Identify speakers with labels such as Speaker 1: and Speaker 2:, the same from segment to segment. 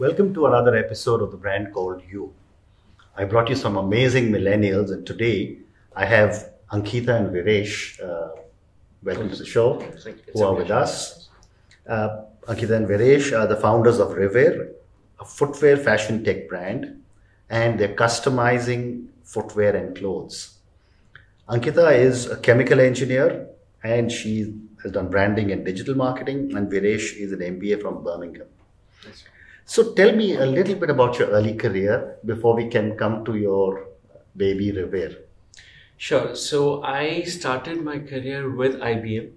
Speaker 1: Welcome to another episode of the brand called You. I brought you some amazing millennials, and today I have Ankeeta and Viresh. Welcome to the show, who are with us. Ankeeta and Viresh are the founders of Rivir, a footwear fashion tech brand, and they're customizing footwear and clothes. Ankita is a chemical engineer and she has done branding and digital marketing, and Viresh is an MBA from Birmingham. So tell me a little bit about your early career before we can come to your baby Rivir.
Speaker 2: Sure. So I started my career with IBM,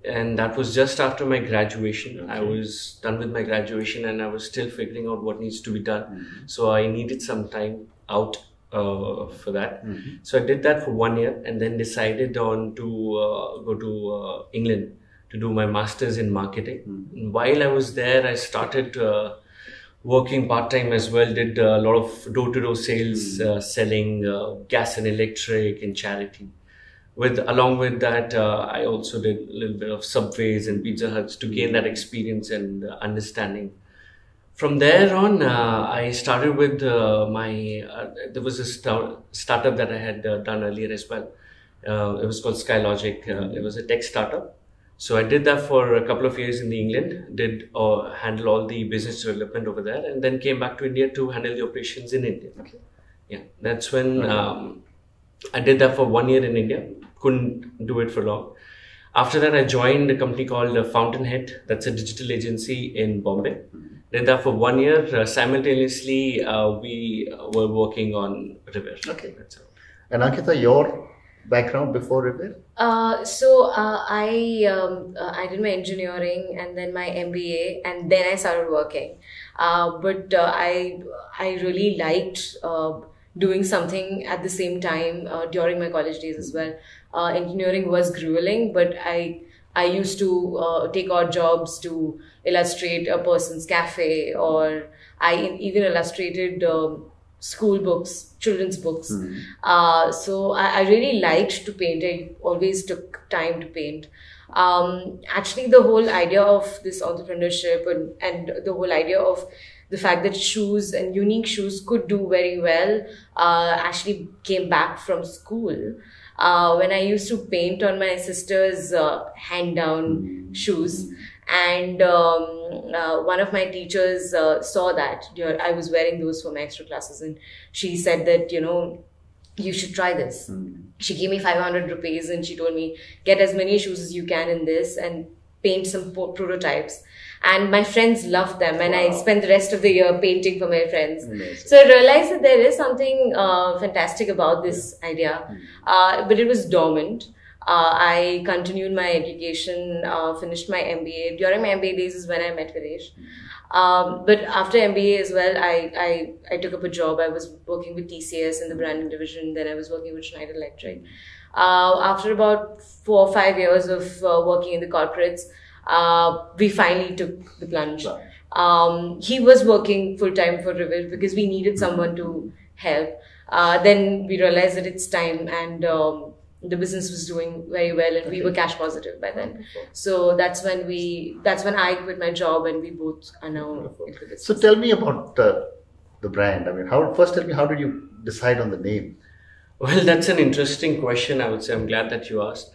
Speaker 2: and that was just after my graduation.
Speaker 1: Okay.
Speaker 2: I was done with my graduation and I was still figuring out what needs to be done. So I needed some time out for that. So I did that for 1 year and then decided on to go to England to do my master's in marketing. And while I was there, I started working part-time as well, did a lot of door-to-door sales, selling gas and electric and charity. Along with that, I also did a little bit of Subways and Pizza Huts to gain that experience and understanding. From there on, I started with there was a startup that I had done earlier as well. It was called Skylogic. It was a tech startup. So I did that for a couple of years in England, did handle all the business development over there, and then came back to India to handle the operations in India.
Speaker 1: Okay.
Speaker 2: Yeah, that's when I did that for 1 year in India. Couldn't do it for long. After that, I joined a company called Fountainhead. That's a digital agency in Bombay. Did that for 1 year. Simultaneously, we were working on Rivir.
Speaker 1: Okay.
Speaker 2: That's all.
Speaker 1: And Ankita, your background before Rivir?
Speaker 3: I did my engineering and then my MBA, and then I started working. But I really liked doing something at the same time during my college days as well. Engineering was grueling, but I used to take odd jobs to illustrate a person's cafe, or I even illustrated school books, children's books. So I really liked to paint. I always took time to paint. Actually, the whole idea of this entrepreneurship and the whole idea of the fact that shoes and unique shoes could do very well actually came back from school. When I used to paint on my sister's hand-down shoes, and one of my teachers saw that I was wearing those for my extra classes, and she said that, you should try this. She gave me 500 rupees and she told me, get as many shoes as you can in this and paint some prototypes. And my friends loved them, and I spent the rest of the year painting for my friends.
Speaker 1: Amazing.
Speaker 3: So I realized that there is something fantastic about this idea, but it was dormant. I continued my education, finished my MBA. During my MBA days is when I met Viresh. But after MBA as well, I took up a job. I was working with TCS in the branding division. Then I was working with Schneider Electric. After about 4 or 5 years of working in the corporates, we finally took the plunge. He was working full-time for Rivir because we needed someone to help. Then we realized that it's time, and the business was doing very well, and we were cash positive by then. So that's when I quit my job, and we both are now into business.
Speaker 1: So tell me about the brand. I mean, first tell me, how did you decide on the name?
Speaker 2: Well, that's an interesting question, I would say. I'm glad that you asked.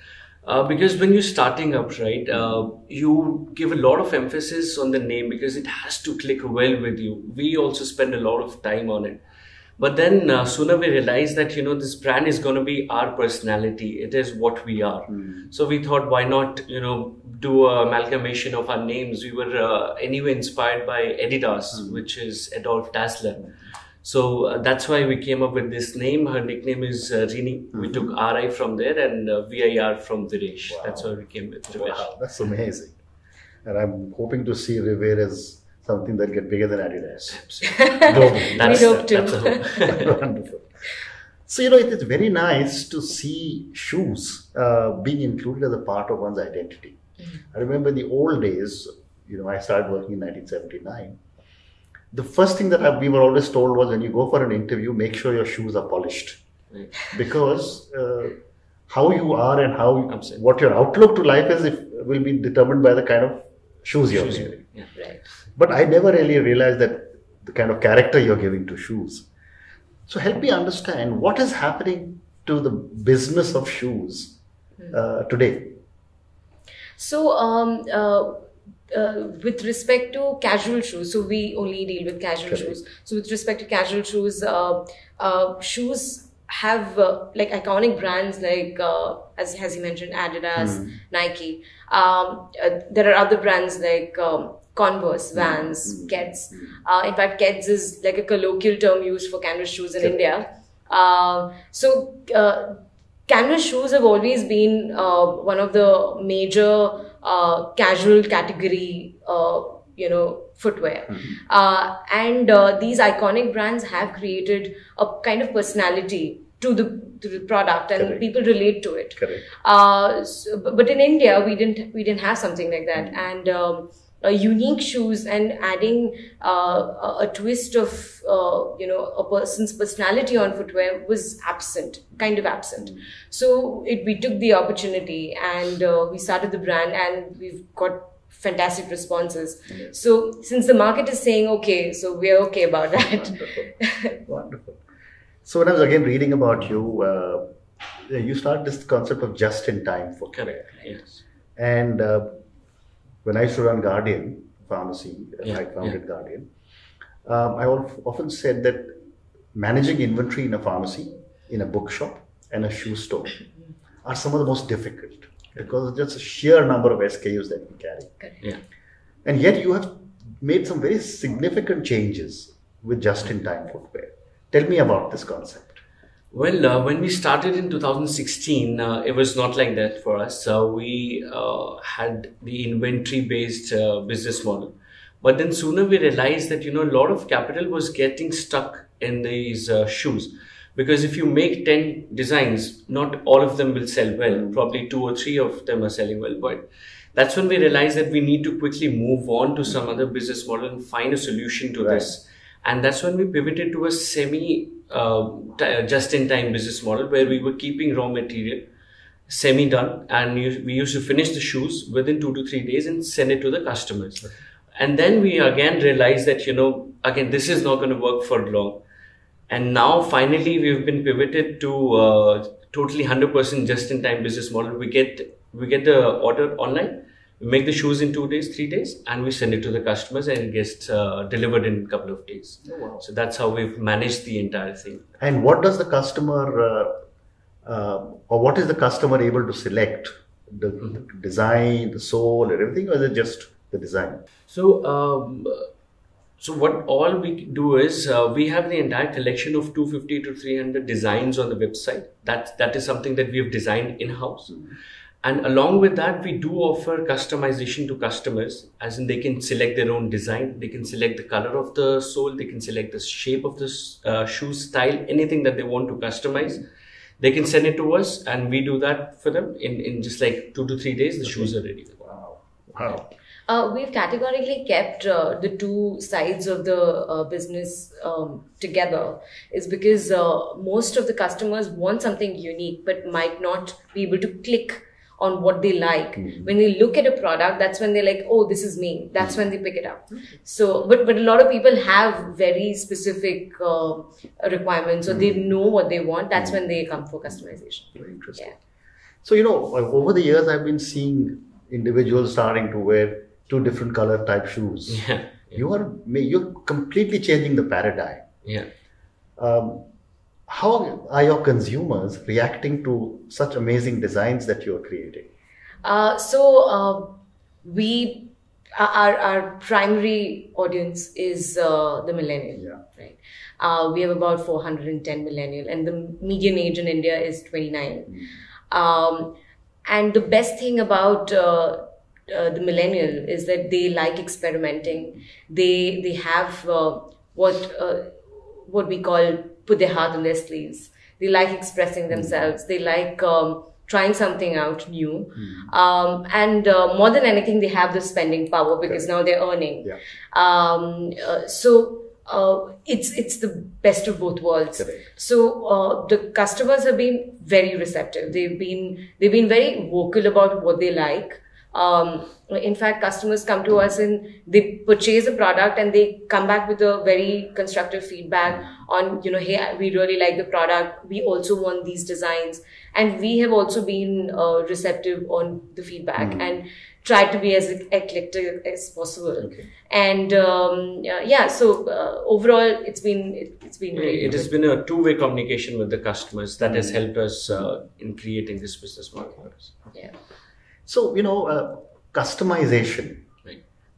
Speaker 2: Because when you're starting up, right, you give a lot of emphasis on the name because it has to click well with you. We also spend a lot of time on it. But then sooner we realized that, this brand is going to be our personality. It is what we are. So we thought, why not, do an amalgamation of our names. We were anyway inspired by Adidas, which is Adolf Dassler. So that's why we came up with this name. Her nickname is Rini. We took RI from there and VIR from Viresh.
Speaker 1: Wow.
Speaker 2: That's why we came with Rivir.
Speaker 1: Wow, that's amazing. And I'm hoping to see Rivir as something that gets bigger than Adidas.
Speaker 3: We hope to.
Speaker 2: That's a hope.
Speaker 1: Wonderful. So, it is very nice to see shoes being included as a part of one's identity. I remember in the old days, I started working in 1979. The first thing that we were always told was, when you go for an interview, make sure your shoes are polished. Because how you are and what your outlook to life is will be determined by the kind of shoes you're wearing.
Speaker 2: Yeah.
Speaker 3: Right.
Speaker 1: But I never really realized that the kind of character you're giving to shoes. So help me understand what is happening to the business of shoes today.
Speaker 3: So, with respect to casual shoes, so we only deal with casual shoes. So, with respect to casual shoes, shoes have like iconic brands like, as you mentioned, Adidas, Nike. There are other brands like Converse, Vans, Keds. In fact, Keds is like a colloquial term used for canvas shoes in India. Canvas shoes have always been one of the major casual category, footwear. And these iconic brands have created a kind of personality to the product, and people relate to it. But in India, we didn't have something like that, and unique shoes and adding a twist of a person's personality on footwear was kind of absent. So we took the opportunity and we started the brand, and we've got fantastic responses. So since the market is saying okay, so we're okay about that.
Speaker 1: Wonderful. So when I was again reading about you, you started this concept of just in time for
Speaker 2: Correct. Yes.
Speaker 1: And when I used to run Guardian Pharmacy, I founded Guardian, I often said that managing inventory in a pharmacy, in a bookshop, and a shoe store are some of the most difficult, because it's just a sheer number of SKUs that we carry. And yet you have made some very significant changes with just-in-time footwear. Tell me about this concept.
Speaker 2: Well, when we started in 2016, it was not like that for us. We had the inventory-based business model. But then sooner we realized that, a lot of capital was getting stuck in these shoes. Because if you make 10 designs, not all of them will sell well. Probably 2 or 3 of them are selling well. But that's when we realized that we need to quickly move on to some other business model and find a solution to this. And that's when we pivoted to a just-in-time business model, where we were keeping raw material semi-done, and we used to finish the shoes within 2 to 3 days and send it to the customers. And then we again realized that, again, this is not going to work for long. And now finally we've been pivoted to totally 100% just-in-time business model. We get the order online. We make the shoes in 2 days, 3 days, and we send it to the customers, and it gets delivered in a couple of days. So that's how we've managed the entire thing.
Speaker 1: And what does the customer, or what is the customer able to select? The design, the sole, and everything, or is it just the design?
Speaker 2: So what all we do is we have the entire collection of 250 to 300 designs on the website. That is something that we have designed in-house. And along with that, we do offer customization to customers, as in they can select their own design, they can select the color of the sole, they can select the shape of the shoe style, anything that they want to customize. They can send it to us, and we do that for them in just like 2 to 3 days. The shoes are ready.
Speaker 1: Wow.
Speaker 3: We've categorically kept the two sides of the business together, is because most of the customers want something unique but might not be able to click on what they like. When they look at a product, that's when they're like, oh, this is me. That's when they pick it up. So, but a lot of people have very specific requirements, so they know what they want. That's when they come for customization.
Speaker 1: Very interesting. So, over the years, I've been seeing individuals starting to wear 2 different color type shoes. You're completely changing the paradigm. How are your consumers reacting to such amazing designs that you're creating?
Speaker 3: Our primary audience is the millennial. Right? We have about 410 millennial, and the median age in India is 29. And the best thing about the millennial is that they like experimenting. They have what we call put their heart on their sleeves. They like expressing themselves. They like trying something out new. And more than anything, they have the spending power, because now they're earning. So it's the best of both worlds. So the customers have been very receptive. They've been very vocal about what they like. In fact, customers come to us and they purchase a product and they come back with a very constructive feedback on, hey, we really like the product. We also want these designs. And we have also been receptive on the feedback and try to be as eclectic as possible.
Speaker 1: Okay.
Speaker 3: And so overall, it's been great.
Speaker 2: It has been a two-way communication with the customers that has helped us in creating this business model for us.
Speaker 3: Yeah.
Speaker 1: So, customization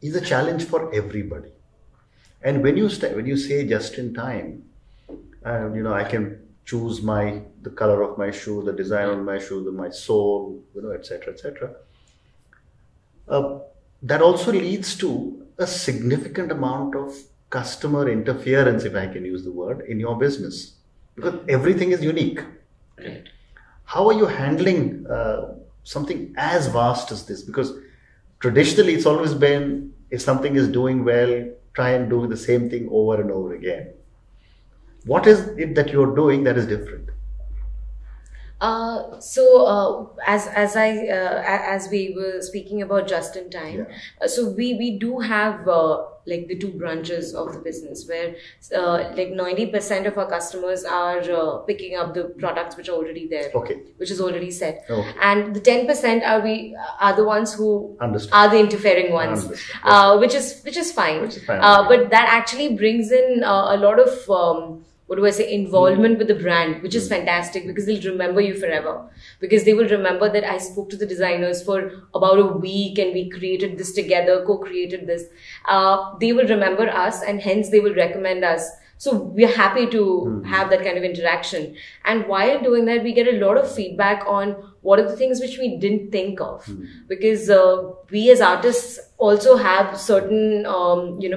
Speaker 1: is a challenge for everybody. And when you say just in time, I can choose the color of my shoe, the design of my shoe, my sole, etc., etc. That also leads to a significant amount of customer interference, if I can use the word, in your business, because everything is unique.
Speaker 3: Right.
Speaker 1: How are you handling something as vast as this? Because traditionally it's always been, if something is doing well, try and do the same thing over and over again. What is it that you're doing that is different?
Speaker 3: As we were speaking about just in time, so we do have like the two branches of the business where like 90% of our customers are picking up the products which are already there, which is already set, and the 10% are the ones who are the interfering ones, which is fine. But that actually brings in a lot of involvement with the brand, which is fantastic, because they'll remember you forever. Because they will remember that I spoke to the designers for about a week and we created this together, co-created this. They will remember us and hence they will recommend us. So we're happy to have that kind of interaction. And while doing that, we get a lot of feedback on what are the things which we didn't think of. Because we as artists also have certain,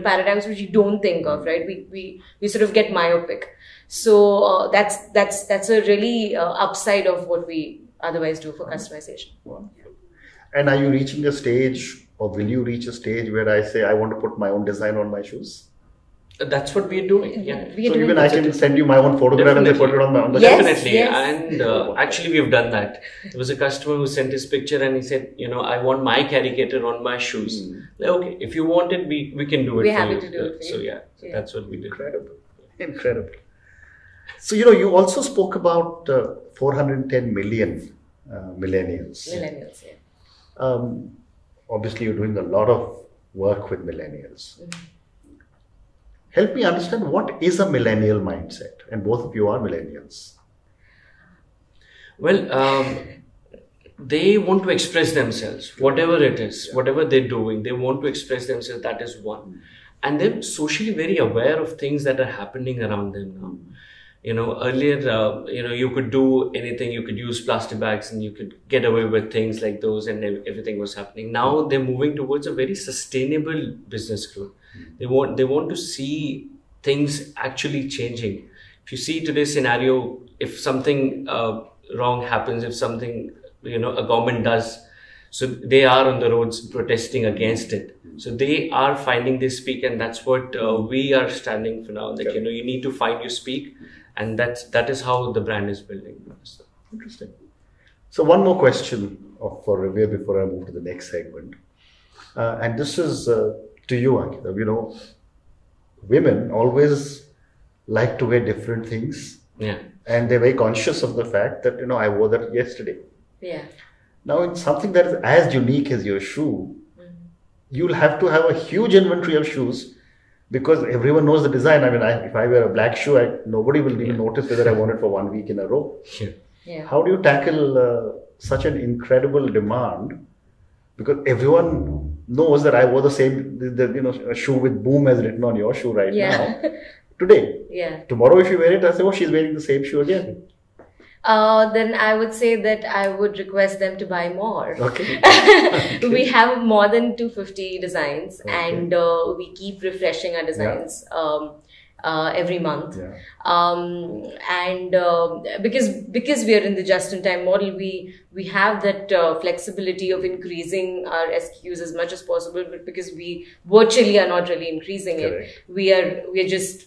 Speaker 3: paradigms which you don't think of, right? We sort of get myopic. So that's a really upside of what we otherwise do for customization.
Speaker 1: And are you reaching a stage, or will you reach a stage where I say, I want to put my own design on my shoes?
Speaker 2: That's what we're doing. Yeah.
Speaker 1: So even I can send you my own photograph and they put it on my own.
Speaker 2: Definitely. And actually we've done that. There was a customer who sent his picture and he said, I want my caricature on my shoes. Like, okay, if you want it, we can do it
Speaker 3: we're
Speaker 2: for
Speaker 3: happy
Speaker 2: you.
Speaker 3: To do it for
Speaker 2: so
Speaker 3: you.
Speaker 2: That's what we did.
Speaker 1: Incredible. So, you also spoke about 410 million millennials.
Speaker 3: Millennials, yeah.
Speaker 1: Obviously, you're doing a lot of work with millennials. Help me understand, what is a millennial mindset? And both of you are millennials.
Speaker 2: Well, they want to express themselves, whatever it is, whatever they're doing, they want to express themselves. That is one. And they're socially very aware of things that are happening around them now. Earlier, you could do anything, you could use plastic bags and you could get away with things like those and everything was happening. Now they're moving towards a very sustainable business growth. They want to see things actually changing. If you see today's scenario, if something wrong happens, if something, a government does, so they are on the roads protesting against it. So they are finding their speak, and that's what we are standing for now. That, you need to find your speak. And that is how the brand is building.
Speaker 1: Interesting. So one more question for Rivir before I move to the next segment. And this is to you, Ankeeta. Women always like to wear different things.
Speaker 2: Yeah.
Speaker 1: And they're very conscious of the fact that, I wore that yesterday.
Speaker 3: Yeah.
Speaker 1: Now, in something that is as unique as your shoe, you'll have to have a huge inventory of shoes. Because everyone knows the design. If I wear a black shoe, nobody will even notice whether I worn it for 1 week in a row.
Speaker 3: Yeah.
Speaker 1: How do you tackle such an incredible demand? Because everyone knows that I wore the same, a shoe with boom as written on your shoe right now. Today.
Speaker 3: Yeah.
Speaker 1: Tomorrow, if you wear it, I say, she's wearing the same shoe again.
Speaker 3: Then I would say that I would request them to buy more.
Speaker 1: Okay.
Speaker 3: We have more than 250 designs, and we keep refreshing our designs every month.
Speaker 1: Yeah.
Speaker 3: And because we are in the just-in-time model, we we have that flexibility of increasing our SKUs as much as possible, but because we virtually are not really increasing
Speaker 1: Correct.
Speaker 3: it, we are just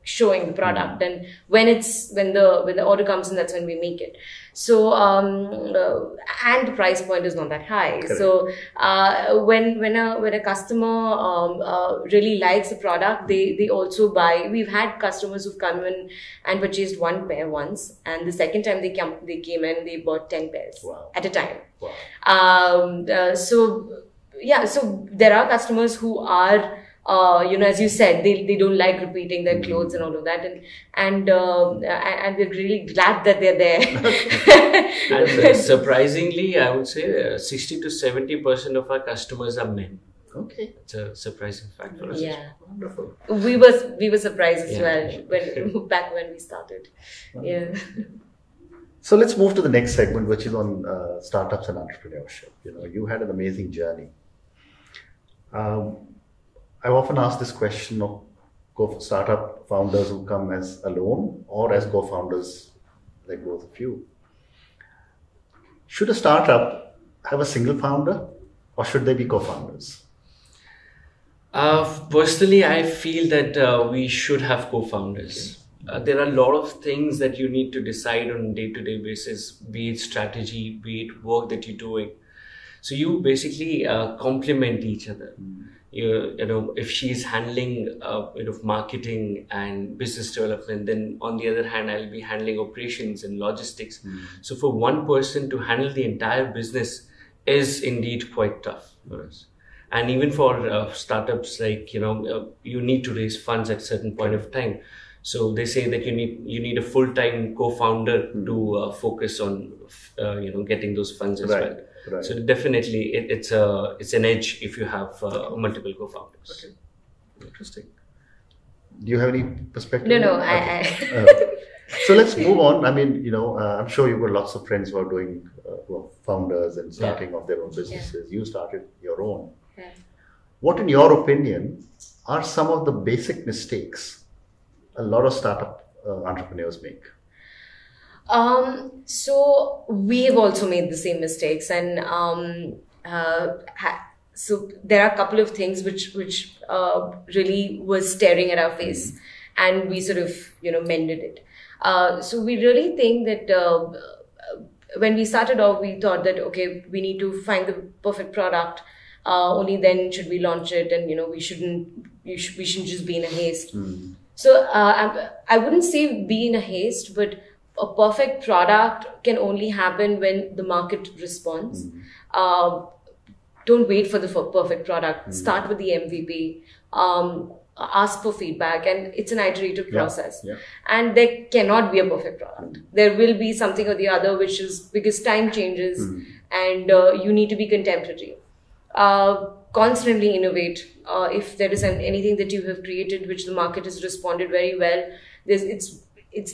Speaker 3: showing the product, and when the order comes in, that's when we make it. So and the price point is not that high.
Speaker 1: Correct.
Speaker 3: So when a customer really likes the product, they also buy. We've had customers who've come in and purchased one pair once, and the second time they came in, they bought 10 pairs
Speaker 1: Wow.
Speaker 3: at a time.
Speaker 1: Wow.
Speaker 3: So there are customers who are as you said, they don't like repeating their clothes and all of that, and we're really glad that they're there.
Speaker 2: And surprisingly, I would say 60 to 70% of our customers are men.
Speaker 1: Okay.
Speaker 2: It's a surprising fact for us.
Speaker 3: Yeah,
Speaker 1: Wonderful.
Speaker 3: we were surprised as well back when we started. Yeah.
Speaker 1: So let's move to the next segment, which is on startups and entrepreneurship. You had an amazing journey. I've often asked this question of startup founders who come as alone or as co-founders, like both of you. Should a startup have a single founder, or should they be co-founders?
Speaker 2: Personally, I feel that we should have co-founders. There are a lot of things that you need to decide on a day-to-day basis, be it strategy, be it work that you're doing. So you basically complement each other. If she's handling marketing and business development, then on the other hand, I'll be handling operations and logistics. So for one person to handle the entire business is indeed quite tough for us. And even for startups, like you need to raise funds at a certain point of time. So they say that you need a full-time co-founder to focus on getting those funds as well.
Speaker 1: Right.
Speaker 2: So definitely, it's an edge if you have multiple co-founders.
Speaker 1: Okay. Interesting. Do you have any perspective?
Speaker 3: No.
Speaker 1: Okay. So let's move on. I mean, I'm sure you've got lots of friends who are doing who are founders and starting off their own businesses. You started your own.
Speaker 3: Yeah.
Speaker 1: What, in your opinion, are some of the basic mistakes a lot of startup entrepreneurs make?
Speaker 3: So we have also made the same mistakes, and so there are a couple of things which really was staring at our face, and we sort of mended it. So we really think that when we started off, we thought that okay, we need to find the perfect product. Only then should we launch it, and we shouldn't just be in a haste. So I wouldn't say be in a haste, but a perfect product can only happen when the market responds. Don't wait for the perfect product. Start with the MVP. Ask for feedback, and it's an iterative process.
Speaker 1: Yeah.
Speaker 3: And there cannot be a perfect product. There will be something or the other, which is because time changes, and you need to be contemporary. Constantly innovate. If there is anything that you have created which the market has responded very well, it's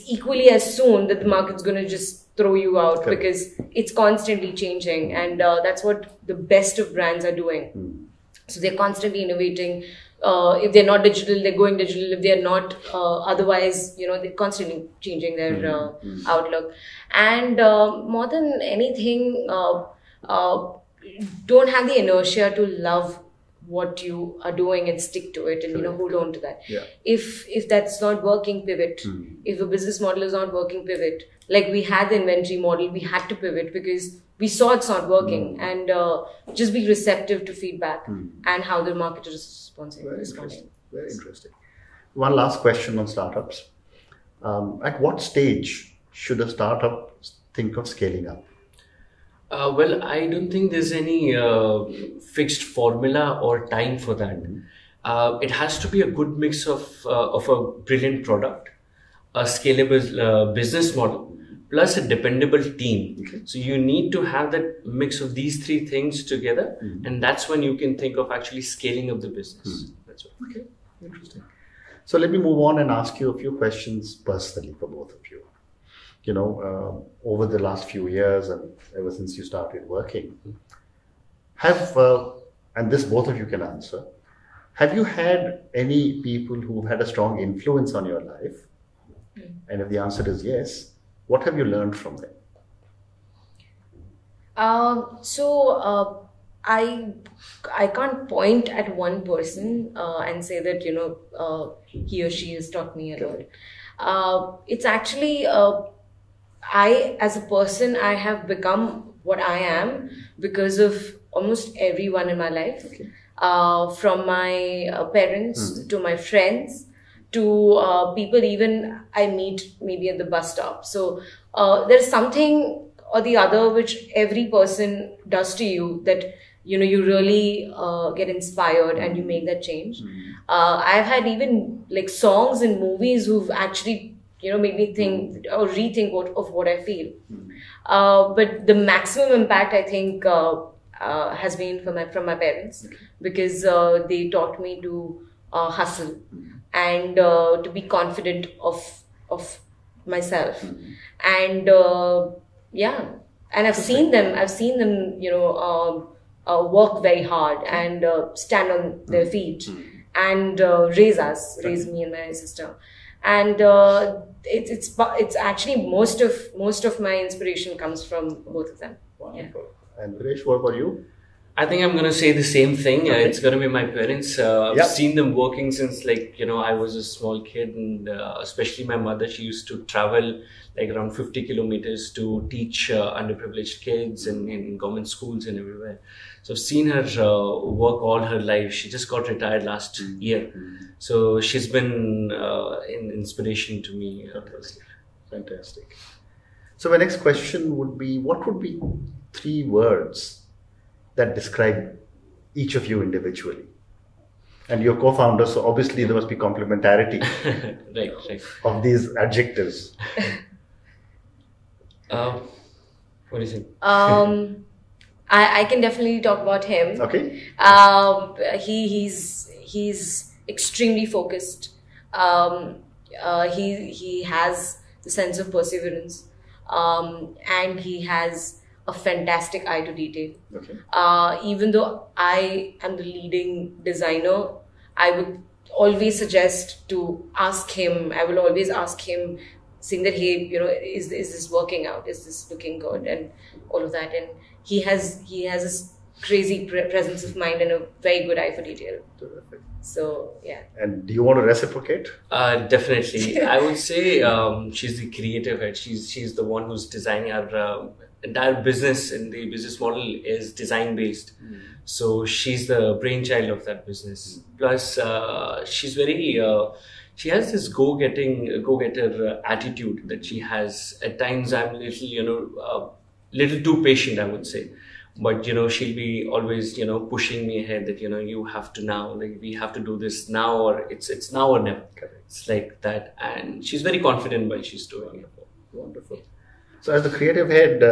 Speaker 3: equally as soon that the market's going to just throw you out. Correct. Because it's constantly changing, and that's what the best of brands are doing. So they're constantly innovating. If they're not digital, they're going digital. If they're not, otherwise, they're constantly changing their outlook. And more than anything, don't have the inertia to love what you are doing and stick to it, and hold on to that.
Speaker 1: Yeah.
Speaker 3: If that's not working, pivot. If a business model is not working, pivot. Like we had the inventory model, we had to pivot because we saw it's not working, and just be receptive to feedback and how the market is responding.
Speaker 1: Very interesting. One last question on startups. At what stage should a startup think of scaling up?
Speaker 2: Well, I don't think there's any fixed formula or time for that. It has to be a good mix of a brilliant product, a scalable business model, plus a dependable team. Okay. So you need to have that mix of these three things together, and that's when you can think of actually scaling up the business. That's right.
Speaker 1: Okay, interesting. So let me move on and ask you a few questions personally for both of you. Over the last few years and ever since you started working, and this both of you can answer, have you had any people who had a strong influence on your life? And if the answer is yes, what have you learned from them?
Speaker 3: I can't point at one person and say that he or she has taught me a lot. It's actually I, as a person, I have become what I am because of almost everyone in my life, from my parents to my friends to people even I meet maybe at the bus stop. So there's something or the other which every person does to you that you really get inspired and you make that change. I've had even like songs and movies who've actually made me think or rethink of what I feel. But the maximum impact I think has been from my parents, because they taught me to hustle and to be confident of myself. And and I've seen them work very hard and stand on their feet and raise me and my sister. And it's actually most of my inspiration comes from both of them.
Speaker 1: Wonderful. And Viresh, what about you?
Speaker 2: I think I'm going to say the same thing.
Speaker 1: Okay.
Speaker 2: It's going to be my parents. I've seen them working since I was a small kid, and especially my mother, she used to travel like around 50 kilometers to teach underprivileged kids in government schools and everywhere. So I've seen her work all her life. She just got retired last year. So she's been an inspiration to me.
Speaker 1: Fantastic. So my next question would be, what would be 3 words that describe each of you individually? And your co-founder, so obviously there must be complementarity
Speaker 2: right.
Speaker 1: of these adjectives.
Speaker 2: What do you think?
Speaker 3: I can definitely talk about him.
Speaker 1: Okay.
Speaker 3: He's extremely focused. He has the sense of perseverance, and he has a fantastic eye to detail.
Speaker 1: Okay.
Speaker 3: Even though I am the leading designer, I would always suggest to ask him. I will always ask him, saying that, hey, is this working out? Is this looking good? And all of that. And he has this crazy presence of mind and a very good eye for detail.
Speaker 1: Terrific.
Speaker 3: So yeah.
Speaker 1: And do you want to reciprocate?
Speaker 2: Definitely. I would say she's the creative head. She's the one who's designing our entire business, and the business model is design based. So she's the brainchild of that business. Plus, she's very. She has this go-getter attitude that she has. At times, I'm little too patient, I would say. But she'll be always pushing me ahead that you have to now, like we have to do this now, or it's now or never.
Speaker 1: Correct.
Speaker 2: It's like that, and she's very confident while she's doing it.
Speaker 1: Wonderful. So as the creative head,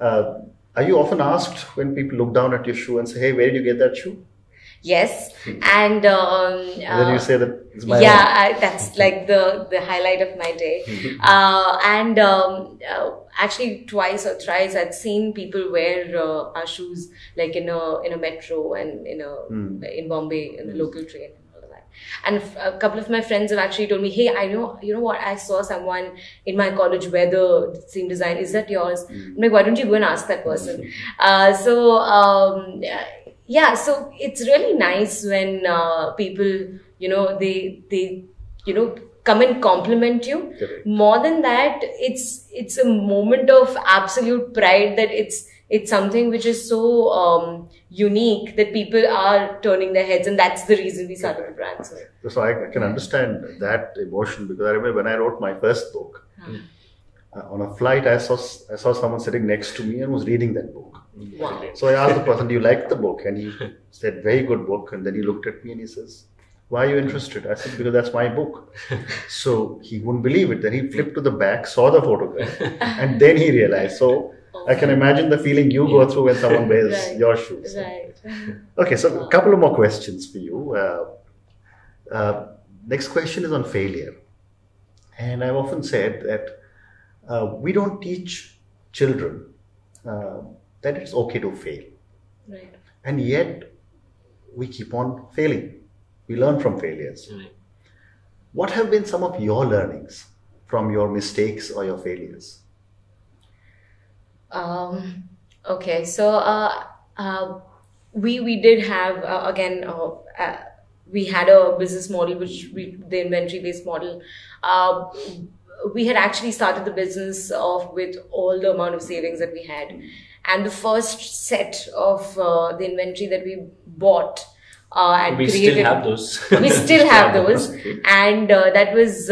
Speaker 1: are you often asked when people look down at your shoe and say, hey, where did you get that shoe?
Speaker 3: Yes, and
Speaker 1: then you say that it's my own.
Speaker 3: That's like the highlight of my day. Actually, twice or thrice I'd seen people wear our shoes like in a metro and in Bombay in the local train and all of that. And a couple of my friends have actually told me, hey, I know what, I saw someone in my college wear the same design. Is that yours? I'm like, why don't you go and ask that person? So it's really nice when people, they come and compliment you.
Speaker 1: Correct.
Speaker 3: More than that, it's a moment of absolute pride that it's something which is so unique that people are turning their heads, and that's the reason we started the brand.
Speaker 1: So I can understand that emotion, because I remember when I wrote my first book, on a flight I saw someone sitting next to me and was reading that book.
Speaker 3: Wow.
Speaker 1: So I asked the person, do you like the book? And he said, very good book. And then he looked at me and he says, why are you interested? I said, because that's my book. So he wouldn't believe it. Then he flipped to the back, saw the photograph, and then he realized. So I can imagine the feeling you go through when someone wears your shoes.
Speaker 3: Right.
Speaker 1: Okay, so a couple of more questions for you. Next question is on failure. And I've often said that we don't teach children that it's okay to fail.
Speaker 3: Right.
Speaker 1: And yet we keep on failing. We learn from failures.
Speaker 2: Right.
Speaker 1: What have been some of your learnings from your mistakes or your failures?
Speaker 3: Okay, so we did have we had a business model the inventory based model. We had actually started the business off with all the amount of savings that we had, and the first set of the inventory that we bought and
Speaker 2: we
Speaker 3: created,
Speaker 2: still have those.
Speaker 3: we still have those,
Speaker 2: Okay.
Speaker 3: and that was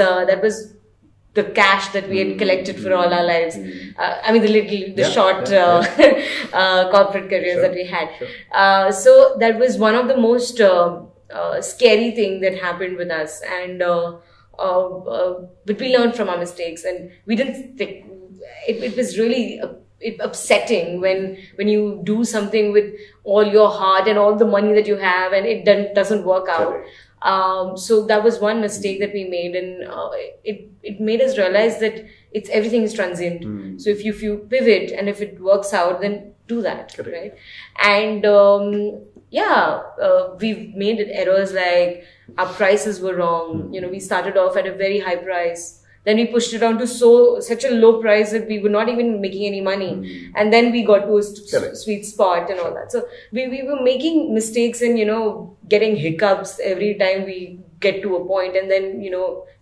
Speaker 3: the cash that we had collected for all our lives. I mean, the short corporate careers that we had. So that was one of the most scary thing that happened with us, and but we learned from our mistakes, and we didn't think it was really upsetting when you do something with all your heart and all the money that you have, and it doesn't work out. So that was one mistake that we made, and it made us realize that everything is transient. So if you pivot and if it works out, then do that. Correct. Right? And we've made errors like our prices were wrong. We started off at a very high price. Then we pushed it down to such a low price that we were not even making any money. And then we got to a sweet spot and all that. So we were making mistakes and, getting hiccups every time we get to a point, and then,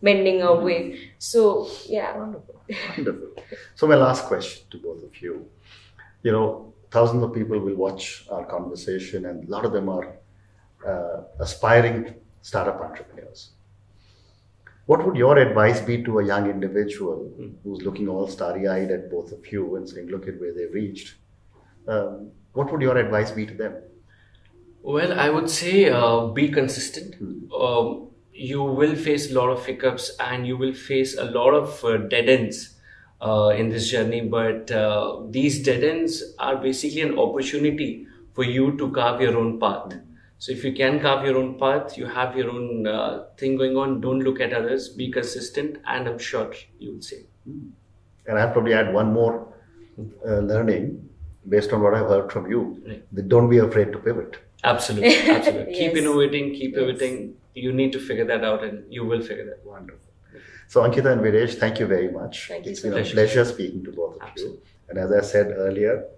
Speaker 3: mending our way. So, yeah.
Speaker 1: Wonderful. So my last question to both of you. Thousands of people will watch our conversation, and a lot of them are aspiring startup entrepreneurs. What would your advice be to a young individual who's looking all starry-eyed at both of you and saying, look at where they've reached? What would your advice be to them?
Speaker 2: Well, I would say be consistent. You will face a lot of hiccups and you will face a lot of dead ends in this journey. But these dead ends are basically an opportunity for you to carve your own path. So if you can carve your own path, you have your own thing going on. Don't look at others. Be consistent, and I'm sure you will say.
Speaker 1: And I'll probably add one more learning based on what I've heard from you.
Speaker 2: Right.
Speaker 1: That don't be afraid to pivot.
Speaker 2: Absolutely, absolutely.
Speaker 3: Yes.
Speaker 2: Keep innovating, keep pivoting. You need to figure that out, and you will figure that out.
Speaker 1: Wonderful. So Ankeeta and Viresh, thank you very much.
Speaker 3: Thank you
Speaker 1: It's
Speaker 3: so
Speaker 1: been
Speaker 3: much.
Speaker 1: a pleasure speaking to both of
Speaker 2: Absolutely.
Speaker 1: you. And as I said earlier,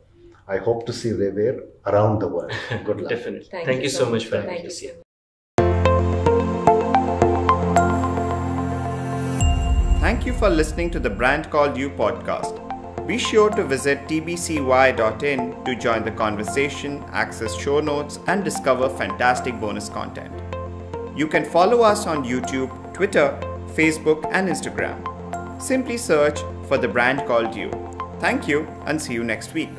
Speaker 1: I hope to see Rivir around the world. Good luck.
Speaker 2: Definitely.
Speaker 3: Thank
Speaker 2: Thank
Speaker 3: you
Speaker 2: you
Speaker 3: so
Speaker 2: so much for
Speaker 3: Thank
Speaker 2: having
Speaker 3: you
Speaker 2: us
Speaker 3: so
Speaker 2: here.
Speaker 4: Thank you for listening to the Brand Called You podcast. Be sure to visit tbcy.in to join the conversation, access show notes, and discover fantastic bonus content. You can follow us on YouTube, Twitter, Facebook, and Instagram. Simply search for the Brand Called You. Thank you, and see you next week.